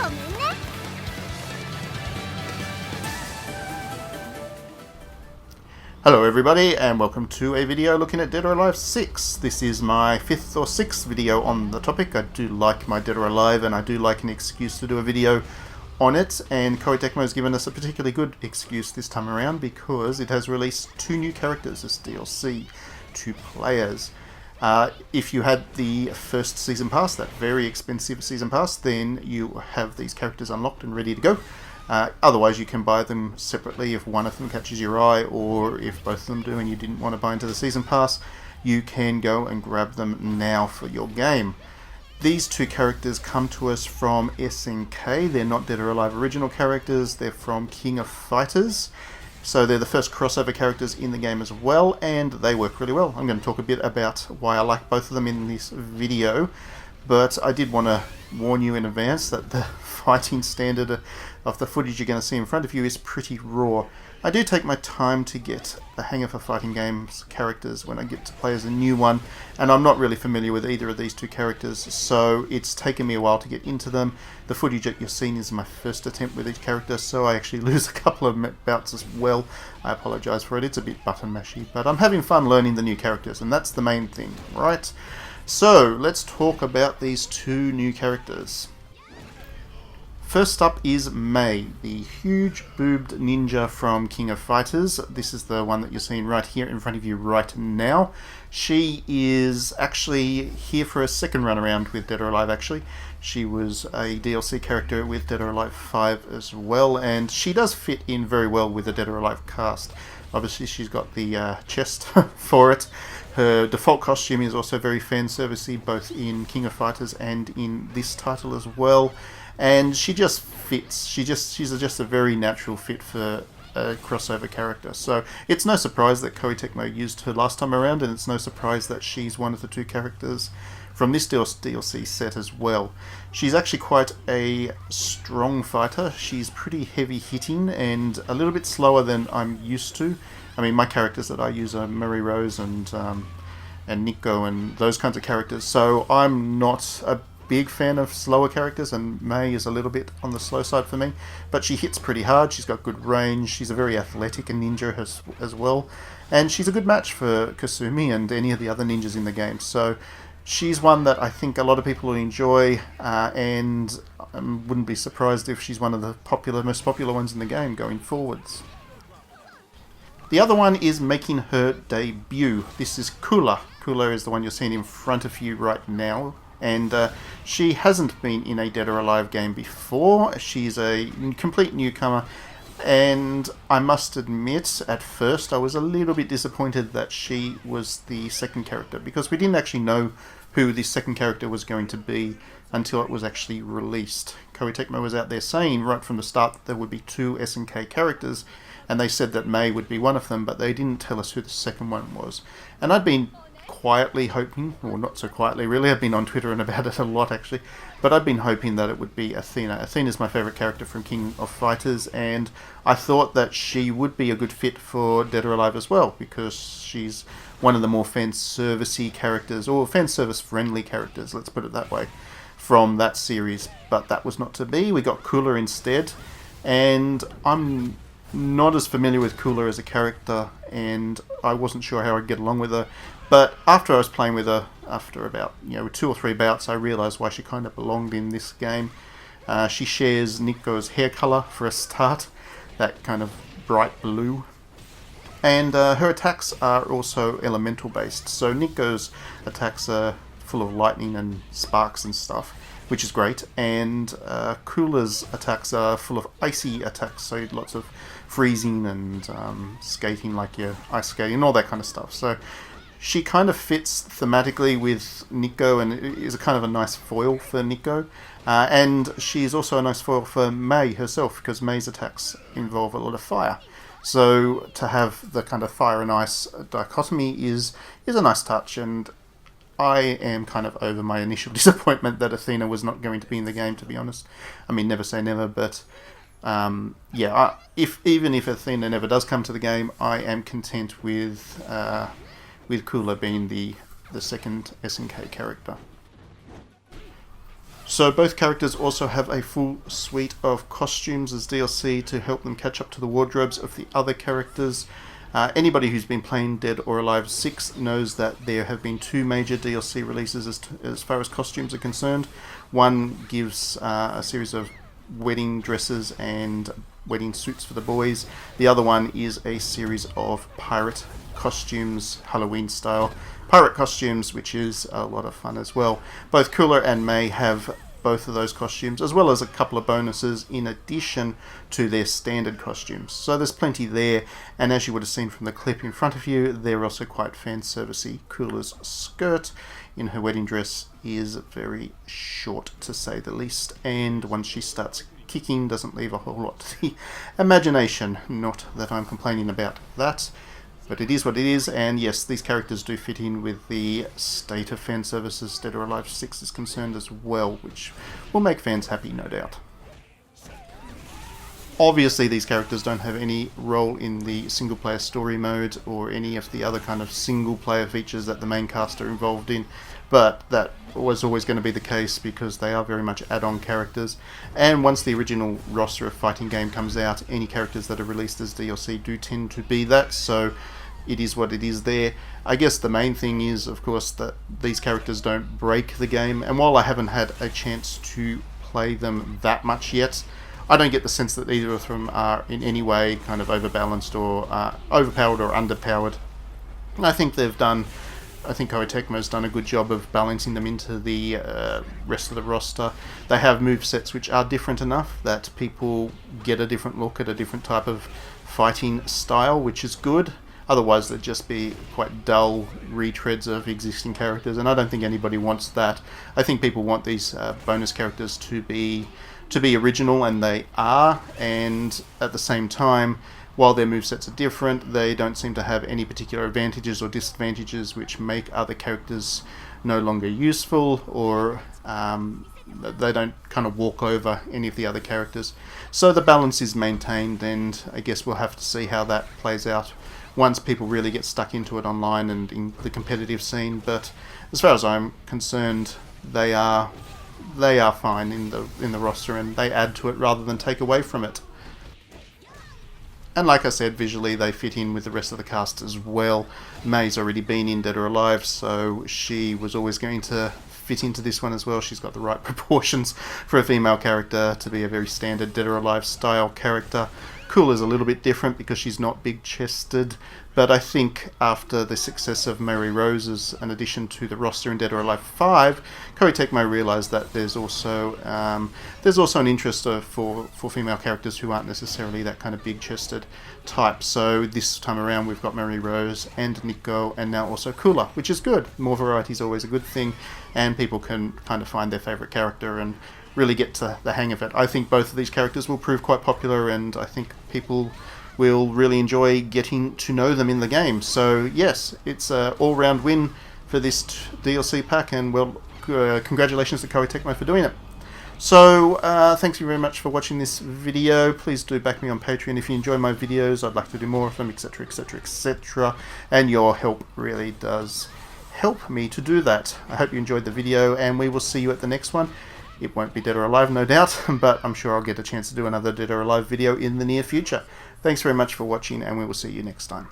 ごめんね。Hello everybody and welcome to a video looking at Dead or Alive 6. This is my 5th or 6th video on the topic. I do like my Dead or Alive and I do like an excuse to do a video on it, and Koei Tecmo has given us a particularly good excuse this time around because it has released 2 new characters as DLC to players. If you had the first season pass, that very expensive season pass, then you have these characters unlocked and ready to go. Otherwise you can buy them separately if one of them catches your eye, or if both of them do and you didn't want to buy into the season pass, you can go and grab them now for your game. These 2 characters come to us from SNK. They're not Dead or Alive original characters, they're from King of Fighters. So they're the first crossover characters in the game as well, and they work really well. I'm going to talk a bit about why I like both of them in this video, but I did want to warn you in advance that the fighting standard of the footage you're going to see in front of you is pretty raw. I do take my time to get the hang of a fighting game's characters when I get to play as a new one, and I'm not really familiar with either of these 2 characters, so it's taken me a while to get into them. The footage that you're seeing is my first attempt with each character, so I actually lose a couple of bouts as well. I apologise for it, it's a bit button mashy, but I'm having fun learning the new characters, and that's the main thing, right? So, let's talk about these 2 new characters. First up is Mai, the huge boobed ninja from King of Fighters. This is the one that you're seeing right here in front of you right now. She is actually here for a second run around with Dead or Alive actually. She was a DLC character with Dead or Alive 5 as well, and she does fit in very well with the Dead or Alive cast. Obviously she's got the chest for it. Her default costume is also very fan-servicey, both in King of Fighters and in this title as well. And she just fits. She's just a very natural fit for a crossover character. So it's no surprise that Koei Tecmo used her last time around, and it's no surprise that she's one of the 2 characters from this DLC set as well. She's actually quite a strong fighter. She's pretty heavy hitting and a little bit slower than I'm used to. I mean, my characters that I use are Mary Rose and Nico and those kinds of characters. So I'm not a big fan of slower characters, and Mai is a little bit on the slow side for me, but she hits pretty hard. She's got good range, she's a very athletic ninja as well, and she's a good match for Kasumi and any of the other ninjas in the game. So she's one that I think a lot of people will enjoy, and I wouldn't be surprised if she's one of the most popular ones in the game going forwards. The other one is making her debut. This is Kula. Kula is the one you're seeing in front of you right now. And she hasn't been in a Dead or Alive game before. She's a complete newcomer, and I must admit at first I was a little bit disappointed that she was the second character, because we didn't actually know who this second character was going to be until it was actually released. Koei Tecmo was out there saying right from the start that there would be 2 SNK characters, and they said that Mai would be one of them, but they didn't tell us who the second one was. And I'd been quietly hoping, or not so quietly really, I've been on Twitter and about it a lot actually, but I've been hoping that it would be Athena. Athena is my favourite character from King of Fighters, and I thought that she would be a good fit for Dead or Alive as well, because she's one of the more fan-servicey characters, or fan-service friendly characters, let's put it that way, from that series. But that was not to be. We got Kula instead, and I'm not as familiar with Kula as a character, and I wasn't sure how I'd get along with her. But after I was playing with her, after about 2 or 3 bouts, I realised why she kind of belonged in this game. She shares Nico's hair colour for a start, that kind of bright blue. And her attacks are also elemental based. So Nico's attacks are full of lightning and sparks and stuff, which is great. And Kula's attacks are full of icy attacks, so lots of freezing and skating, like your ice skating and all that kind of stuff. So she kind of fits thematically with Nico and is a kind of a nice foil for Nico. And she's also a nice foil for Mai herself, because Mai's attacks involve a lot of fire. So to have the kind of fire and ice dichotomy is a nice touch, and I am kind of over my initial disappointment that Athena was not going to be in the game, to be honest. I mean, never say never, but yeah, even if Athena never does come to the game, I am content with Kula being the second SNK character. So both characters also have a full suite of costumes as DLC to help them catch up to the wardrobes of the other characters. Anybody who's been playing Dead or Alive 6 knows that there have been 2 major DLC releases as far as costumes are concerned. One gives a series of wedding dresses and wedding suits for the boys. The other one is a series of pirate costumes, Halloween style pirate costumes, which is a lot of fun as well. Both Kula and Mai have both of those costumes, as well as a couple of bonuses in addition to their standard costumes. So there's plenty there, and as you would have seen from the clip in front of you, they're also quite fan servicey. Kula's skirt in her wedding dress is very short, to say the least, and once she starts kicking, doesn't leave a whole lot to the imagination. Not that I'm complaining about that, but it is what it is, and yes, these characters do fit in with the state of fan services Dead or Alive 6 is concerned as well, which will make fans happy, no doubt. Obviously, these characters don't have any role in the single-player story mode or any of the other kind of single-player features that the main cast are involved in, but that was always going to be the case because they are very much add-on characters. And once the original roster of fighting game comes out, any characters that are released as DLC do tend to be that, so it is what it is there. I guess the main thing is, of course, that these characters don't break the game, and while I haven't had a chance to play them that much yet, I don't get the sense that either of them are in any way kind of overbalanced or overpowered or underpowered. And I think Koei Tecmo's done a good job of balancing them into the rest of the roster. They have movesets which are different enough that people get a different look at a different type of fighting style, which is good. Otherwise, they'd just be quite dull retreads of existing characters, and I don't think anybody wants that. I think people want these bonus characters to be original, and they are, and at the same time, while their movesets are different, they don't seem to have any particular advantages or disadvantages which make other characters no longer useful, or they don't kind of walk over any of the other characters. So the balance is maintained, and I guess we'll have to see how that plays out once people really get stuck into it online and in the competitive scene. But as far as I'm concerned, they are fine in the roster, and they add to it rather than take away from it. And like I said, visually they fit in with the rest of the cast as well. Mai's already been in Dead or Alive, so she was always going to fit into this one as well. She's got the right proportions for a female character to be a very standard Dead or Alive style character. Kula's a little bit different because she's not big-chested, but I think after the success of Mary Rose as an addition to the roster in Dead or Alive 5, Koei Tecmo realised that there's also an interest for female characters who aren't necessarily that kind of big-chested type. So this time around we've got Mary Rose and Nico, and now also Kula, which is good. More variety is always a good thing, and people can kind of find their favourite character and really get to the hang of it. I think both of these characters will prove quite popular, and I think people will really enjoy getting to know them in the game. So yes, it's an all-round win for this DLC pack, and well, congratulations to Koei Tecmo for doing it. So thanks you very much for watching this video. Please do back me on Patreon if you enjoy my videos. I'd like to do more of them, etc, etc, etc, and your help really does help me to do that. I hope you enjoyed the video, and we will see you at the next one. It won't be Dead or Alive, no doubt, but I'm sure I'll get a chance to do another Dead or Alive video in the near future. Thanks very much for watching, and we will see you next time.